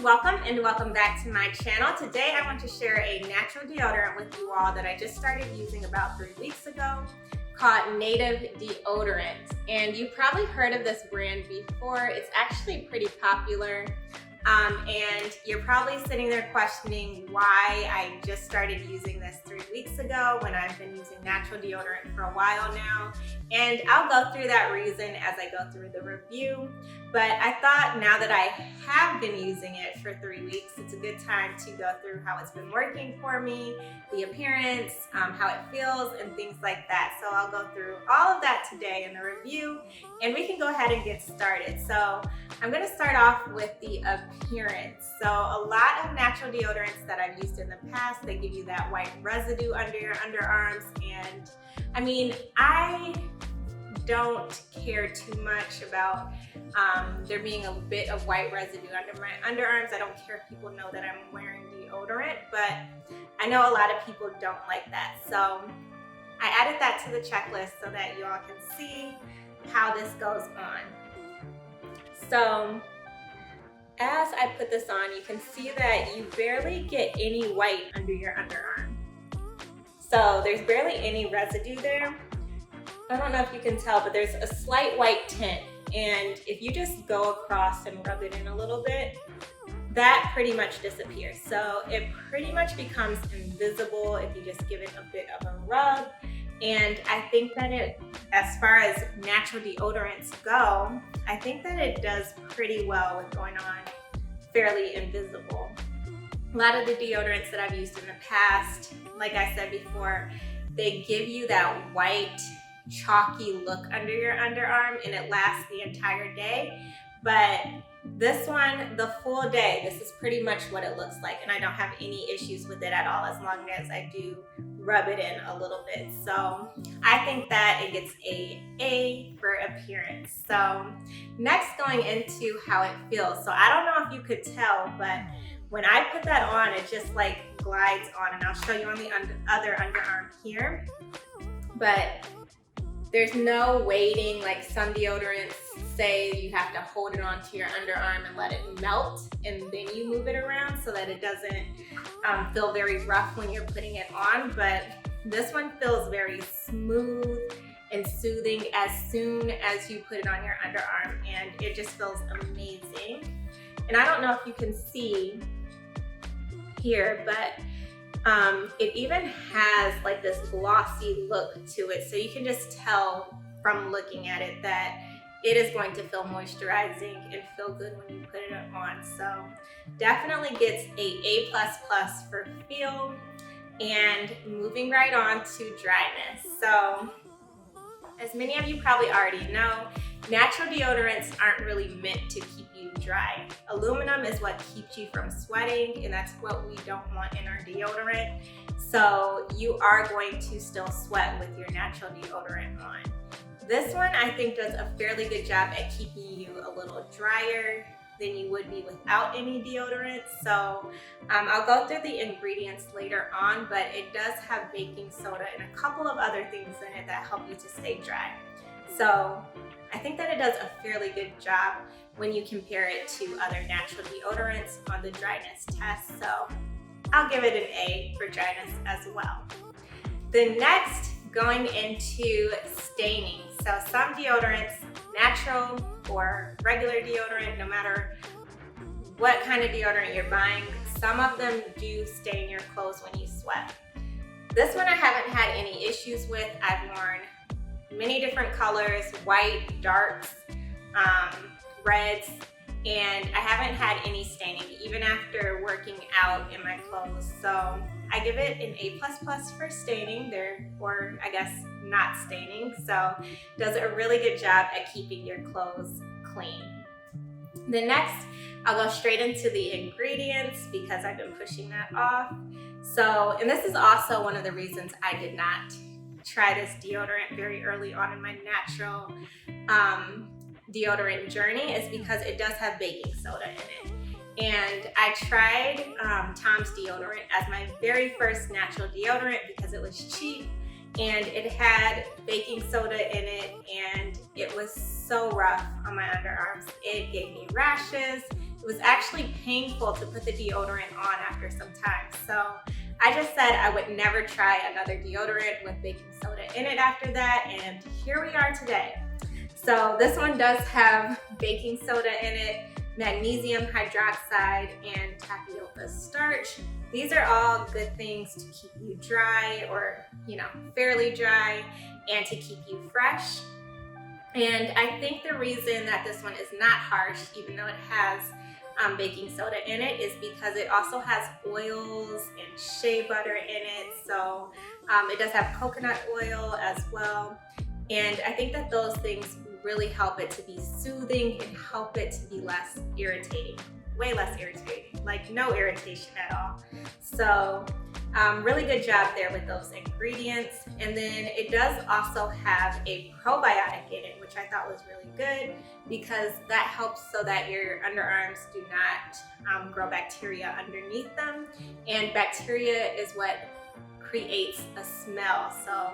welcome and welcome back to my channel. Today I want to share a natural deodorant with you all that I just started using about 3 weeks ago called Native Deodorant. And you've probably heard of this brand before. It's actually pretty popular. And you're probably sitting there questioning why I just started using this 3 weeks ago when I've been using natural deodorant for a while now. And I'll go through that reason as I go through the review. But I thought now that I have been using it for 3 weeks, it's a good time to go through how it's been working for me, the appearance, how it feels, and things like that. So I'll go through all of that today in the review, and we can go ahead and get started. So I'm going to start off with the appearance. So a lot of natural deodorants that I've used in the past, they give you that white residue under your underarms, and I mean, I don't care too much about there being a bit of white residue under my underarms. I don't care if people know that I'm wearing deodorant, but I know a lot of people don't like that. So I added that to the checklist so that you all can see how this goes on. So as I put this on, you can see that you barely get any white under your underarm. So there's barely any residue there. I don't know if you can tell, but there's a slight white tint. And if you just go across and rub it in a little bit, that pretty much disappears. So it pretty much becomes invisible if you just give it a bit of a rub. And I think that as far as natural deodorants go, I think that it does pretty well with going on fairly invisible. A lot of the deodorants that I've used in the past, like I said before, they give you that white, chalky look under your underarm, and it lasts the entire day. But this one, the full day, this is pretty much what it looks like, and I don't have any issues with it at all as long as I do rub it in a little bit. So I think that it gets A for appearance. So next, going into how it feels. So I don't know if you could tell, but when I put that on, it just like glides on, and I'll show you on the other underarm here. But there's no waiting, like some deodorants say you have to hold it onto your underarm and let it melt, and then you move it around so that it doesn't feel very rough when you're putting it on. But this one feels very smooth and soothing as soon as you put it on your underarm, and it just feels amazing. And I don't know if you can see here, but it even has like this glossy look to it, so you can just tell from looking at it that it is going to feel moisturizing and feel good when you put it on. So definitely gets a A++ for feel. And moving right on to dryness. So as many of you probably already know, natural deodorants aren't really meant to keep you dry. Aluminum is what keeps you from sweating, and that's what we don't want in our deodorant. So you are going to still sweat with your natural deodorant on. This one I think does a fairly good job at keeping you a little drier than you would be without any deodorant. So I'll go through the ingredients later on, but it does have baking soda and a couple of other things in it that help you to stay dry. So I think that it does a fairly good job when you compare it to other natural deodorants on the dryness test. So I'll give it an A for dryness as well. The next, going into staining. So some deodorants, natural or regular deodorant, no matter what kind of deodorant you're buying, some of them do stain your clothes when you sweat. This one I haven't had any issues with. I've worn many different colors, white, darks, reds, and I haven't had any staining even after working out in my clothes. So I give it an A++ for staining, or I guess not staining. So does a really good job at keeping your clothes clean. The next, I'll go straight into the ingredients because I've been pushing that off. So, and this is also one of the reasons I did not try this deodorant very early on in my natural deodorant journey, is because it does have baking soda in it. And I tried Tom's deodorant as my very first natural deodorant because it was cheap and it had baking soda in it, and it was so rough on my underarms. It gave me rashes, it was actually painful to put the deodorant on after some time. So I just said I would never try another deodorant with baking soda in it after that, and here we are today. So this one does have baking soda in it, magnesium hydroxide, and tapioca starch. These are all good things to keep you dry, or fairly dry, and to keep you fresh. And I think the reason that this one is not harsh, even though it has baking soda in it, is because it also has oils and shea butter in it. So it does have coconut oil as well. And I think that those things really help it to be soothing and help it to be less irritating, way less irritating, like no irritation at all. So really good job there with those ingredients. And then it does also have a probiotic in it, which I thought was really good because that helps so that your underarms do not grow bacteria underneath them. And bacteria is what creates a smell. So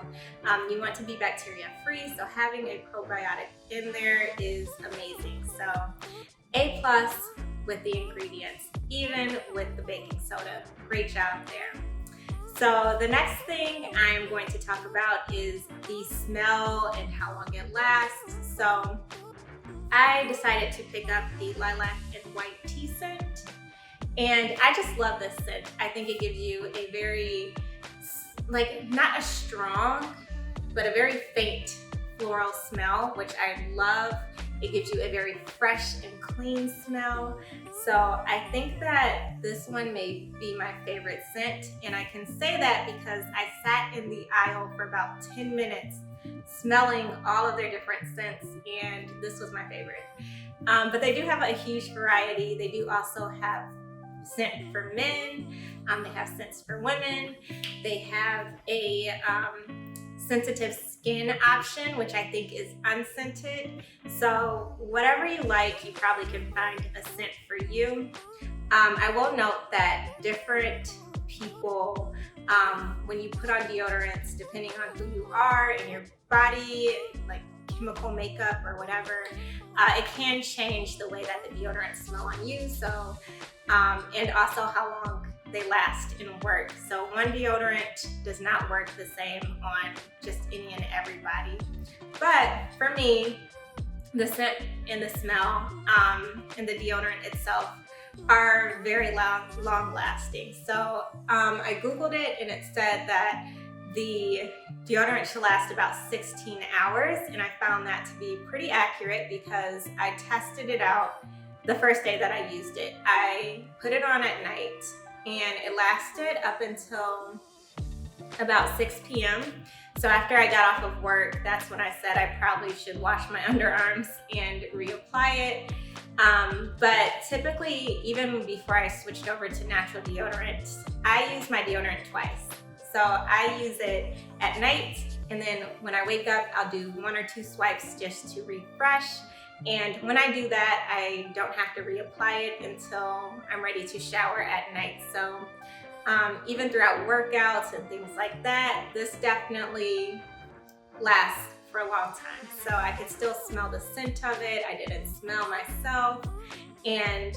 you want to be bacteria free. So having a probiotic in there is amazing. So A+ with the ingredients, even with the baking soda. Great job there. So the next thing I'm going to talk about is the smell and how long it lasts. So I decided to pick up the lilac and white tea scent, and I just love this scent. I think it gives you a very, not a strong, but a very faint floral smell, which I love. It gives you a very fresh and clean smell. So I think that this one may be my favorite scent. And I can say that because I sat in the aisle for about 10 minutes smelling all of their different scents, and this was my favorite. But they do have a huge variety. They do also have scent for men. They have scents for women. They have a sensitive skin option, which I think is unscented. So whatever you like, you probably can find a scent for you. I will note that different people, when you put on deodorants, depending on who you are and your body, like chemical makeup or whatever, it can change the way that the deodorants smell on you. So, and also how long they last and work. So one deodorant does not work the same on just any and everybody. But for me, the scent and the smell and the deodorant itself are very long lasting. So I Googled it, and it said that the deodorant should last about 16 hours. And I found that to be pretty accurate because I tested it out the first day that I used it. I put it on at night, and it lasted up until about 6 p.m. So after I got off of work, that's when I said I probably should wash my underarms and reapply it. But typically, even before I switched over to natural deodorant, I use my deodorant twice. So I use it at night, and then when I wake up, I'll do 1 or 2 swipes just to refresh. And when I do that, I don't have to reapply it until I'm ready to shower at night. So even throughout workouts and things like that, this definitely lasts for a long time. So I could still smell the scent of it. I didn't smell myself. And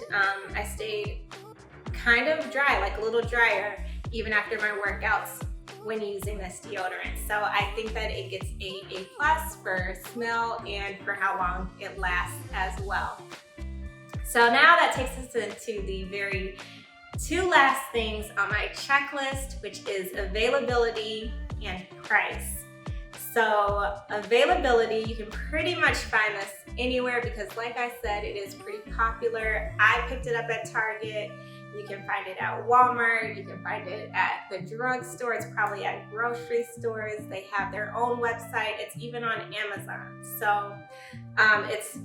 I stayed kind of dry, like a little drier, even after my workouts when using this deodorant. So I think that it gets A+ for smell and for how long it lasts as well. So now that takes us into the very 2 last things on my checklist, which is availability and price. So availability, you can pretty much find this anywhere because like I said, it is pretty popular. I picked it up at Target. You can find it at Walmart. You can find it at the drugstore. It's probably at grocery stores. They have their own website. It's even on Amazon. So it's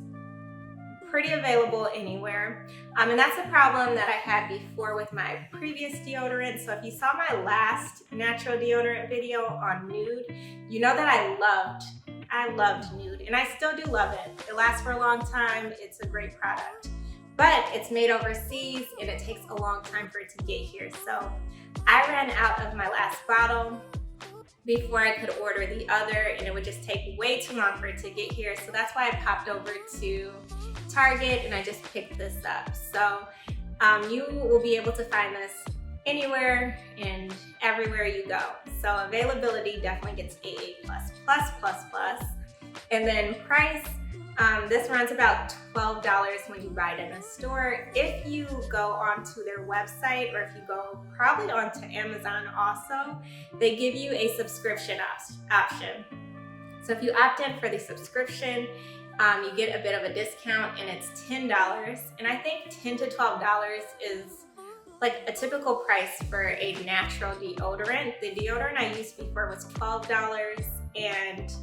pretty available anywhere. And that's a problem that I had before with my previous deodorant. So if you saw my last natural deodorant video on nude, you know that I loved nude, and I still do love it. It lasts for a long time. It's a great product. But it's made overseas, and it takes a long time for it to get here. So I ran out of my last bottle before I could order the other, and it would just take way too long for it to get here. So that's why I popped over to Target, and I just picked this up. So you will be able to find this anywhere and everywhere you go. So availability definitely gets AA++++. And then price, this runs about $12 when you buy it in a store. If you go onto their website, or if you go probably onto Amazon also, they give you a subscription option. So if you opt in for the subscription, you get a bit of a discount, and it's $10. And I think $10 to $12 is like a typical price for a natural deodorant. The deodorant I used before was $12, and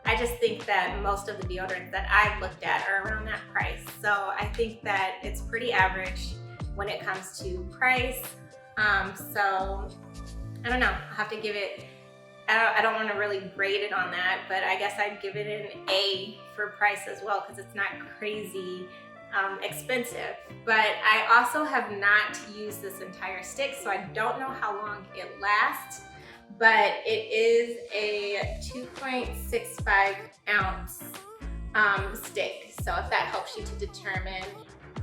I just think that most of the deodorants that I've looked at are around that price. So I think that it's pretty average when it comes to price. So I don't know, I'll have to give it, I don't want to really grade it on that, but I guess I'd give it an A for price as well, because it's not crazy expensive. But I also have not used this entire stick, so I don't know how long it lasts, but it is a 2.65 ounce stick. So if that helps you to determine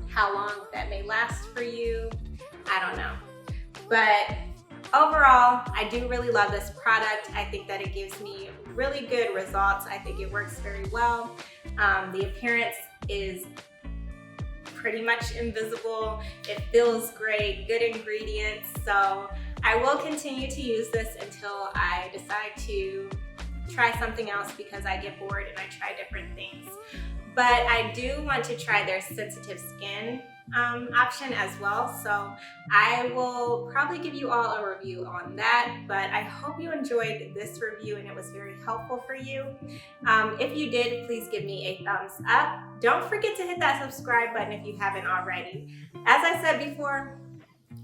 how long that may last for you, I don't know. But overall, I do really love this product. I think that it gives me really good results. I think it works very well. The appearance is pretty much invisible. It feels great, good ingredients. So I will continue to use this until I decide to try something else, because I get bored and I try different things. But I do want to try their sensitive skin option as well. So I will probably give you all a review on that, but I hope you enjoyed this review and it was very helpful for you. If you did, please give me a thumbs up. Don't forget to hit that subscribe button if you haven't already. As I said before,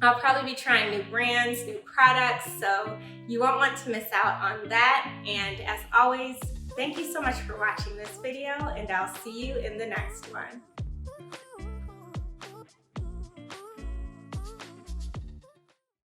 I'll probably be trying new brands, new products, so you won't want to miss out on that. And as always, thank you so much for watching this video, and I'll see you in the next one.